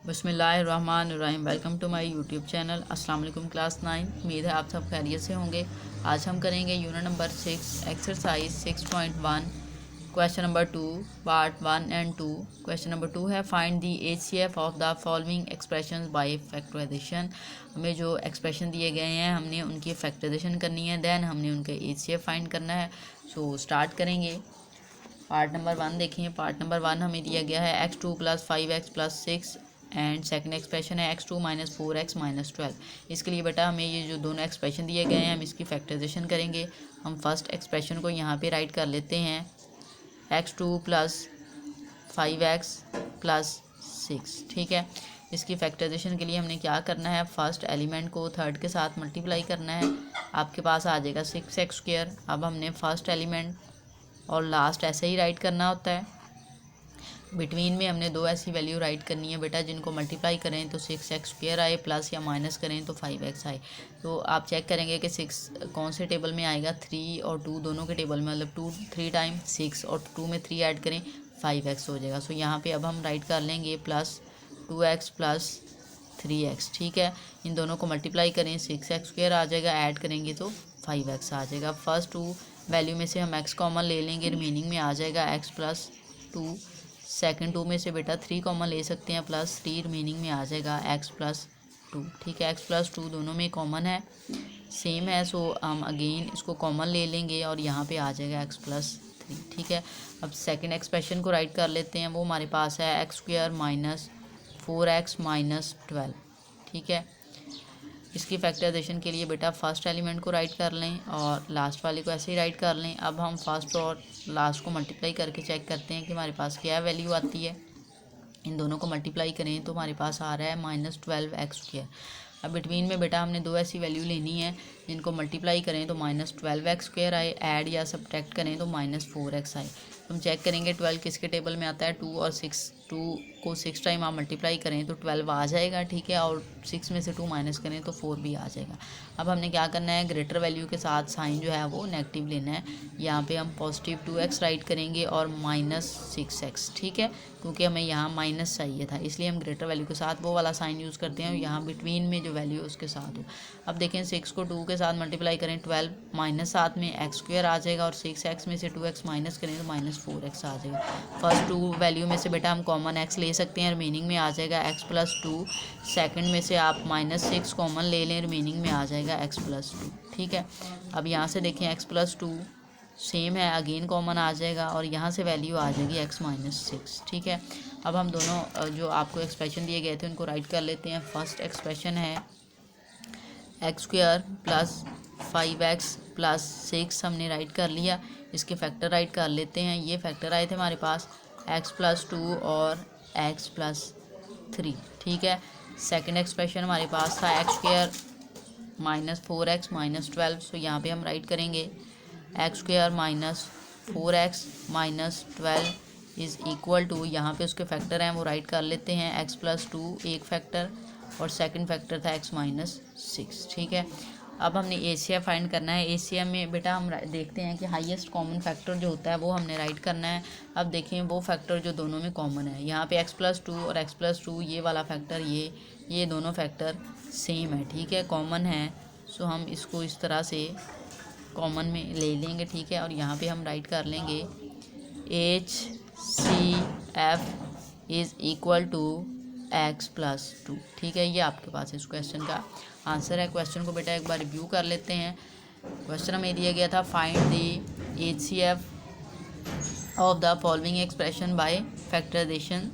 बिस्मिल्लाहिर्रहमानिर्रहीम। Welcome to my YouTube channel. अस्सलाम वालेकुम क्लास 9। उम्मीद है आप सब खैरियत से होंगे। आज हम करेंगे unit number 6 exercise 6.1 question number 2 part 1 and 2। Question number 2 है find the HCF of the following expressions by factorisation. हमें जो एक्सप्रेशन दिए गए हैं हमने उनकी फैक्टराइजेशन करनी है, देन हमने उनके एचसीएफ फाइंड करना है। सो स्टार्ट करेंगे। पार्ट नंबर 1 देखें। पार्ट नंबर 1 हमें दिया गया है x2 + 5x + 6 and second expression है x2 - 4x - 12। इसके लिए बेटा हमें ये जो दोनों एक्सप्रेशन दिए गए हैं हम इसकी फैक्टराइजेशन करेंगे। हम फर्स्ट एक्सप्रेशन को यहाँ पे राइट कर लेते हैं x2 + 5x + 6। ठीक है, इसकी फैक्टराइजेशन के लिए हमने क्या करना है, फर्स्ट एलिमेंट को थर्ड के साथ मल्टीप्लाई करना है। आपके पास आ जाएगा 6x²। अब हमने फर्स्ट एलिमेंट और लास्ट ऐसे ही राइट करना होता है। बिटवीन में हमने दो ऐसी वैल्यू राइट करनी है बेटा जिनको मल्टीप्लाई करें तो 6x² आए, प्लस या माइनस करें तो 5x आए। तो आप चेक करेंगे कि 6 कौन से टेबल में आएगा, 3 और 2 दोनों के टेबल में, मतलब 3 टाइम 6 और 2 में 3 ऐड करें 5x हो जाएगा। सो यहाँ पे अब हम राइट कर लेंगे +2x + 3x। ठीक है, इन दोनों को मल्टीप्लाई करें 6x² आ जाएगा, ऐड करेंगे तो 5x आ जाएगा। फर्स्ट 2 वैल्यू में से हम x कॉमन ले लेंगे, रिमेनिंग में आ जाएगा x + 2। सेकंड 2 में से बेटा 3 कॉमन ले सकते हैं, +3 रिमेनिंग में आ जाएगा x + 2। ठीक है, x + 2 दोनों में कॉमन है, सेम है। सो हम अगेन इसको कॉमन ले लेंगे और यहाँ पे आ जाएगा x + 3। ठीक है, अब सेकंड एक्सप्रेशन को राइट कर लेते हैं। वो हमारे पास है x² - 4x - 12। ठीक है, इसकी फैक्टराइजेशन के लिए बेटा फर्स्ट एलिमेंट को राइट कर लें और लास्ट वाले को ऐसे ही राइट कर लें। अब हम फर्स्ट और लास्ट को मल्टीप्लाई करके चेक करते हैं कि हमारे पास क्या वैल्यू आती है। इन दोनों को मल्टीप्लाई करें तो हमारे पास आ रहा है -12x²। अब बिटवीन में बेटा हमने दो ऐसी वैल्यू लेनी है जिनको मल्टीप्लाई करें तो -12x² आए, ऐड या सब्ट्रैक्ट करें तो -4x आए। हम चेक करेंगे 12 किसके टेबल में आता है, 2 और 6। 2 को 6 टाइम आप मल्टीप्लाई करें तो 12 आ जाएगा। ठीक है, और 6 में से 2 माइनस करें तो 4 भी आ जाएगा। अब हमने क्या करना है, ग्रेटर वैल्यू के साथ साइन जो है वो नेगेटिव लेना है। यहाँ पे हम +2x राइट करेंगे और -6x। ठीक है, क्योंकि हमें यहाँ माइनस चाहिए था इसलिए हम ग्रेटर वैल्यू के साथ वो वाला साइन यूज़ करते हैं और यहाँ बिटवीन में जो वैल्यू है उसके साथ हो। अब देखें 6 को 2 के साथ मल्टीप्लाई करें 12 माइनस साथ में x² आ जाएगा और 6x में से 2x माइनस करें तो -4x आ जाएगा। फर्स्ट 2 वैल्यू में से बेटा हम कॉमन x ले सकते हैं, रिमेनिंग में आ जाएगा x + 2। सेकंड में से आप -6 कॉमन ले लें, रिमेनिंग में आ जाएगा x + 2। ठीक है, अब यहाँ से देखें x + 2 सेम है, अगेन कॉमन आ जाएगा और यहाँ से वैल्यू आ जाएगी x - 6। ठीक है, अब हम दोनों जो आपको एक्सप्रेशन दिए गए थे उनको राइट कर लेते हैं। फर्स्ट एक्सप्रेशन है x² + 5x + 6 हमने राइट कर लिया। इसके फैक्टर राइट कर लेते हैं। ये फैक्टर आए थे हमारे पास x + 2 और x + 3। ठीक है, सेकंड एक्सप्रेशन हमारे पास था x² - 4x - 12। सो यहाँ पे हम राइट करेंगे x² - 4x - 12 is equal to, यहाँ पे उसके फैक्टर हैं वो राइट कर लेते हैं। x + 2 एक फैक्टर और सेकंड फैक्टर था x - 6। ठीक है, अब हमने एसीएफ फाइंड करना है। एसीएफ में बेटा हम देखते हैं कि हाईएस्ट कॉमन फैक्टर जो होता है वो हमने राइट करना है। अब देखें वो फैक्टर जो दोनों में कॉमन है, यहाँ पे x + 2 और x + 2 ये वाला फैक्टर, ये दोनों फैक्टर सेम है। ठीक है, कॉमन है। सो हम इसको इस तरह से कॉमन में ले लेंगे। ठीक है, और यहाँ पे हम राइट कर लेंगे HCF is equal to x + 2। ठीक है, ये आपके पास इस क्वेश्चन का आंसर है। क्वेश्चन को बेटा एक बार रिव्यू कर लेते हैं। क्वेश्चन हमें दिया गया था find the HCF of the following expression by factorisation.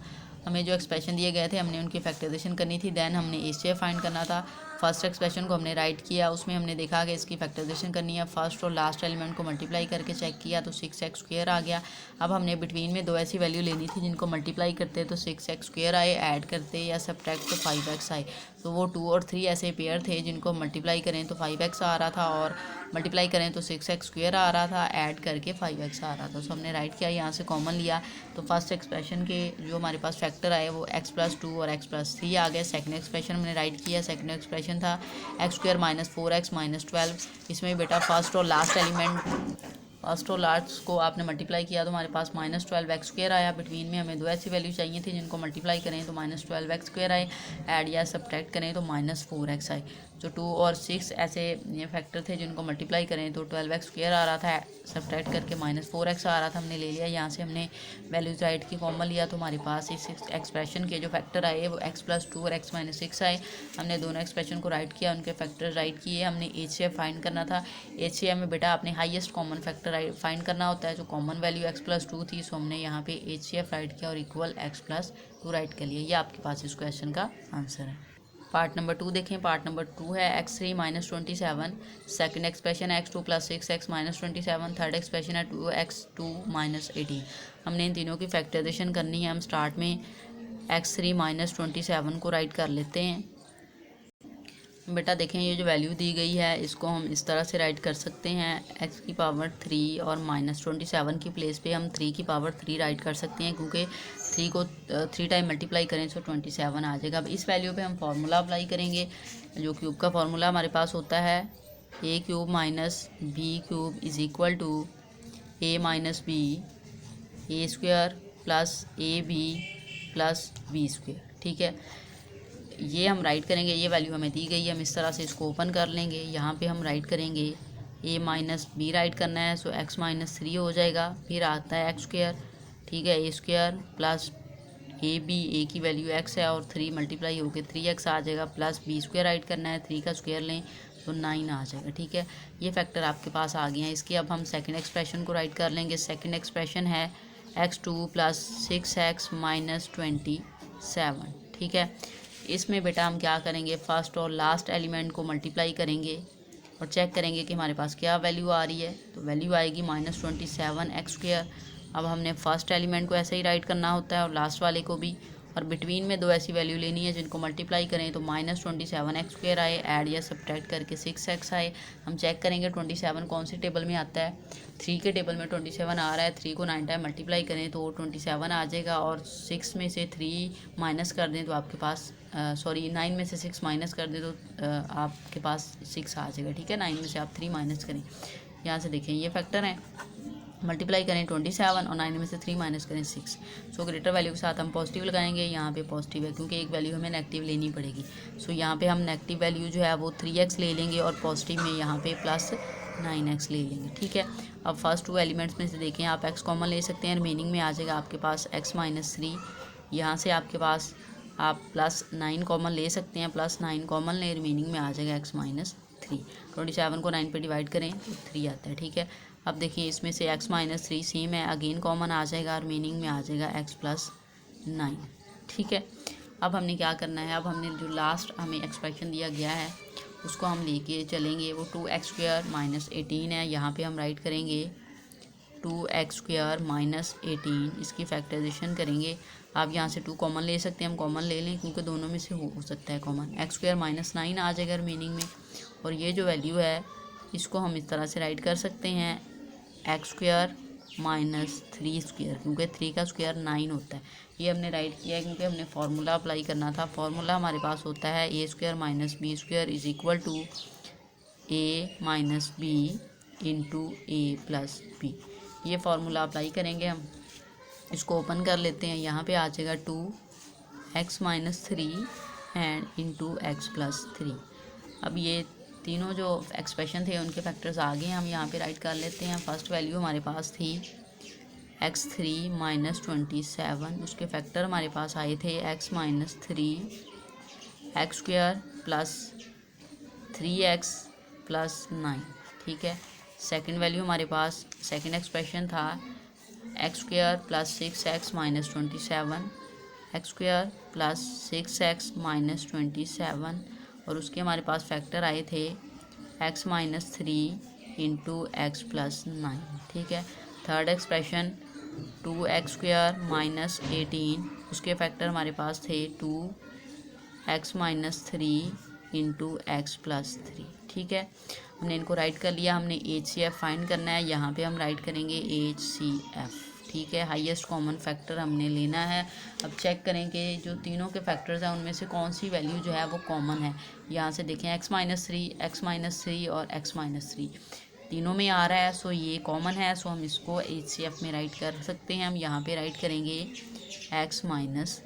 हमें जो एक्सप्रेशन दिए गए थे हमने उनकी फैक्टराइजेशन करनी थी, देन हमने HCF फाइंड करना था। फर्स्ट एक्सप्रेशन को हमने राइट किया, उसमें हमने देखा कि इसकी फैक्टराइजेशन करनी है। फर्स्ट और लास्ट एलिमेंट को मल्टीप्लाई करके चेक किया तो 6x² आ गया। अब हमने बिटवीन में दो ऐसी वैल्यू लेनी थी जिनको मल्टीप्लाई करते तो 6x² आए, ऐड करते या सब्ट्रैक्ट तो 5x आए। तो वो 2 और 3 ऐसे पेयर थे जिनको मल्टीप्लाई करें तो 5x आ रहा था और मल्टीप्लाई करें तो 6x² आ रहा था, ऐड करके 5x आ रहा था। सो हमने राइट किया, यहाँ से कॉमन लिया तो फर्स्ट एक्सप्रेशन के जो हमारे पास फैक्टर आए वो x + 2 और x + 3 आ गए। सेकंड एक्सप्रेशन हमने राइट किया, सेकंड एक्सप्रेशन था x² - 4x - 12। इसमें बेटा फर्स्ट और लास्ट एलिमेंट फर्स्ट और लास्ट को आपने मल्टीप्लाई किया तो हमारे पास -12x² आया। बिटवीन में हमें दो ऐसी वैल्यू चाहिए थी जिनको मल्टीप्लाई करें तो -12x² आए, ऐड या सब्ट्रैक्ट करें तो -4x आए। जो 2 और 6 ऐसे ये फैक्टर थे जिनको मल्टीप्लाई करें तो 12x² आ रहा था, सब्ट्रैक्ट करके -4x आ रहा था, हमने ले लिया। यहाँ से हमने वैल्यूज राइट की कॉमन लिया तो हमारे पास इस एक्सप्रेशन के जो फैक्टर आए वो x+2 और x-6 आए। हमने दोनों एक्सप्रेशन को राइट किया, उनके फैक्टर राइट किए। हमने HCF फाइंड करना था। HCF में बेटा आपने हाईएस्ट कॉमन फैक्टर फाइंड करना होता है। जो कॉमन वैल्यू x+2 थी सो हमने यहाँ पे HCF राइट किया और इक्वल x+2 राइट कर लिया। ये आपके पास इस क्वेश्चन का आंसर है। पार्ट नंबर 2 देखें। पार्ट नंबर 2 है x3 - 27, सेकंड एक्सप्रेशन है x2 + 6x - 27, थर्ड एक्सप्रेशन है 2x2 - 18। हमने इन तीनों की फैक्टराइजेशन करनी है। हम स्टार्ट में x3 - 27 को राइट कर लेते हैं। बेटा देखें ये जो वैल्यू दी गई है इसको हम इस तरह से राइट कर सकते हैं, x³ और -27 की प्लेस पे हम 3³ राइट कर सकते हैं, क्योंकि 3 को 3 टाइम मल्टीप्लाई करें तो 27 आ जाएगा। अब इस वैल्यू पे हम फार्मूला अप्लाई करेंगे। जो क्यूब का फार्मूला हमारे पास होता है a³ - b³ = a - b a² + ab + b²। ठीक है, ये हम राइट करेंगे। ये वैल्यू हमें दी गई है, हम इस तरह से इसको ओपन कर लेंगे। यहाँ पे हम राइट करेंगे a - b राइट करना है, सो x - 3 हो जाएगा। फिर आता है x², ठीक है, a² + ab, a की वैल्यू x है और 3 मल्टीप्लाई होकर 3x आ जाएगा, प्लस b² राइट करना है, 3 का स्क्वायर लें तो 9 आ जाएगा। ठीक है, ये फैक्टर आपके पास आ गए हैं। इसके अब हम सेकेंड एक्सप्रेशन को राइट कर लेंगे। सेकेंड एक्सप्रेशन है x2 + 6x - 27। ठीक है, इसमें बेटा हम क्या करेंगे, फर्स्ट और लास्ट एलिमेंट को मल्टीप्लाई करेंगे और चेक करेंगे कि हमारे पास क्या वैल्यू आ रही है। तो वैल्यू आएगी -27x²। अब हमने फर्स्ट एलिमेंट को ऐसे ही राइट करना होता है और लास्ट वाले को भी, और बिटवीन में दो ऐसी वैल्यू लेनी है जिनको मल्टीप्लाई करें तो -27x² आए, ऐड या सब्ट्रैक्ट करके 6x आए। हम चेक करेंगे 27 कौन सी टेबल में आता है। 3 के टेबल में 27 आ रहा है। 3 को 9 टाइम मल्टीप्लाई करें तो 27 आ जाएगा, और 6 में से 3 माइनस कर दें तो आपके पास 9 में से 6 माइनस कर दें तो आपके पास 6 आ जाएगा। ठीक है, 9 में से आप 3 माइनस करें। यहाँ से देखें ये फैक्टर हैं, मल्टीप्लाई करें 27 और 9 में से 3 माइनस करें 6। सो ग्रेटर वैल्यू के साथ हम पॉजिटिव लगाएंगे। यहाँ पे पॉजिटिव है क्योंकि एक वैल्यू हमें नेगेटिव लेनी पड़ेगी। सो यहाँ पे हम नेगेटिव वैल्यू जो है वो 3x ले लेंगे और पॉजिटिव में यहाँ पे +9x ले लेंगे। ठीक है, अब फर्स्ट 2 एलिमेंट्स में से देखें, आप x कॉमन ले सकते हैं, रिमेनिंग में आ जाएगा आपके पास x - 3। यहाँ से आपके पास आप +9 कॉमन ले सकते हैं, +9 कॉमन ले, रिमेनिंग में आ जाएगा x - 3। 27 को 9 पे डिवाइड करें तो 3 आता है। ठीक है, अब देखिए इसमें से x - 3 सेम है, अगेन कॉमन आ जाएगा, रिमेनिंग में आ जाएगा x + 9। ठीक है, अब हमने क्या करना है, अब हमने जो लास्ट हमें एक्सप्रेशन दिया गया है उसको हम लेके चलेंगे। वो 2x² - 18 है। यहाँ पे हम राइट करेंगे 2x² - 18, इसकी फैक्टराइजेशन करेंगे। आप यहाँ से 2 कॉमन ले सकते हैं, हम कॉमन ले लें क्योंकि दोनों में से हो सकता है कॉमन। x² - 9 आ जाएगा रिमेनिंग में, और ये जो वैल्यू है इसको हम इस तरह से राइट कर सकते हैं x² - 3², क्योंकि 3 का स्क्वायर 9 होता है। ये हमने राइट किया है क्योंकि हमने फार्मूला अप्लाई करना था। फार्मूला हमारे पास होता है a² - b² = a - b × a + b। ये फार्मूला अप्लाई करेंगे हम, इसको ओपन कर लेते हैं। यहाँ पे आ जाएगा 2x - 3 एंड × x + 3। अब ये तीनों जो एक्सप्रेशन थे उनके फैक्टर्स आ गए, हम यहाँ पे राइट कर लेते हैं। फर्स्ट वैल्यू हमारे पास थी x3 - 27, उसके फैक्टर हमारे पास आए थे x - 3 x² + 3x + 9। ठीक है, सेकंड वैल्यू हमारे पास सेकंड एक्सप्रेशन था x² + 6x - 27, x² + 6x - 27, और उसके हमारे पास फैक्टर आए थे x - 3 × x + 9। ठीक है, थर्ड एक्सप्रेशन 2x² - 18, उसके फैक्टर हमारे पास थे 2x - 3 × x + 3। ठीक है, हमने इनको राइट कर लिया। हमने HCF फाइंड करना है, यहाँ पे हम राइट करेंगे HCF। ठीक है, हाईएस्ट कॉमन फैक्टर हमने लेना है। अब चेक करें कि जो तीनों के फैक्टर्स हैं उनमें से कौन सी वैल्यू जो है वो कॉमन है। यहाँ से देखें x - 3 और x - 3, तीनों में आ रहा है, सो ये कॉमन है, सो हम इसको HCF में राइट कर सकते हैं। हम यहाँ पे राइट करेंगे x-3।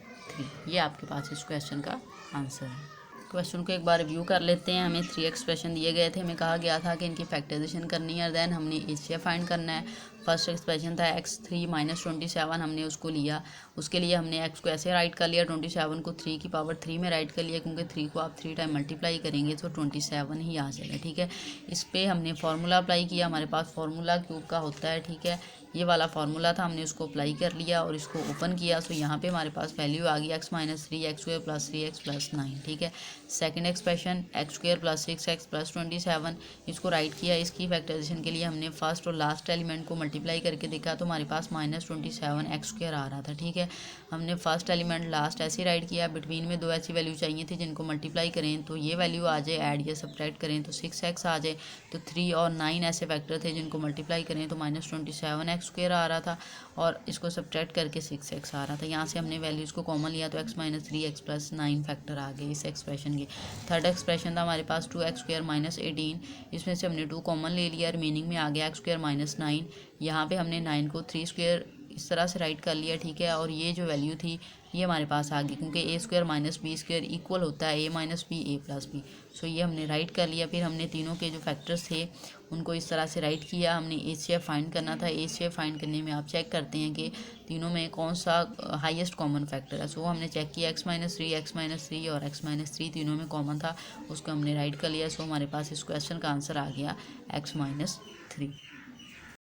ये आपके पास इस क्वेश्चन का आंसर है। क्वेश्चन को एक बार रिव्यू कर लेते हैं। हमें 3 एक्सप्रेशन दिए गए थे, हमें कहा गया था कि इनकी फैक्टराइजेशन करनी है, देन हमने HCF फाइंड करना है। फर्स्ट एक्सप्रेशन था x3 - 27, हमने उसको लिया, उसके लिए हमने x को ऐसे राइट कर लिया, 27 को 3 की पावर 3 में राइट कर लिया, क्योंकि 3 को आप 3 टाइम मल्टीप्लाई करेंगे तो 27 ही आ जाएगा। ठीक है, इस पर हमने फार्मूला अप्लाई किया, हमारे पास फार्मूला क्यूब का होता है। ठीक है, ये वाला फार्मूला था, हमने उसको अप्लाई कर लिया और इसको ओपन किया। सो यहाँ पे हमारे पास वैल्यू आ गई x-3 x² + 3x + 9। ठीक है, सेकंड एक्सप्रेशन x² + 6x + 27, इसको राइट किया। इसकी फैक्टराइजेशन के लिए हमने फर्स्ट और लास्ट एलिमेंट को मल्टीप्लाई करके देखा तो हमारे पास -27x² आ रहा था। ठीक है, हमने फर्स्ट एलिमेंट लास्ट ऐसे राइट किया, बिटवीन में 2 ऐसी वैल्यू चाहिए थी जिनको मल्टीप्लाई करें तो ये वैल्यू आ जाए, ऐड या सब्ट्रैक्ट करें तो 6x आ जाए। तो 3 और 9 ऐसे फैक्टर थे जिनको मल्टीप्लाई करें तो -27x² आ रहा था, और इसको सब्ट्रैक्ट करके 6x आ रहा था। यहाँ से हमने वैल्यूज़ को कॉमन लिया तो x-3 x + 9 फैक्टर आ गए इस एक्सप्रेशन के। थर्ड एक्सप्रेशन था हमारे पास 2x² - 18, इसमें से हमने 2 कॉमन ले लिया, रिमेनिंग में आ गया x² - 9। यहाँ पे हमने 9 को 3² इस तरह से राइट कर लिया। ठीक है, और ये जो वैल्यू थी ये हमारे पास आ गई, क्योंकि a² - b² इक्वल होता है a - b a + b। सो ये हमने राइट कर लिया। फिर हमने तीनों के जो फैक्टर्स थे उनको इस तरह से राइट किया। हमने HCF फाइंड करना था। HCF फाइंड करने में आप चेक करते हैं कि तीनों में कौन सा हाईएस्ट कॉमन फैक्टर है। सो हमने चेक किया x-3 x-3 और x-3 तीनों में कॉमन था, उसको हमने राइट कर लिया। सो हमारे पास इस क्वेश्चन का आंसर आ गया x-3।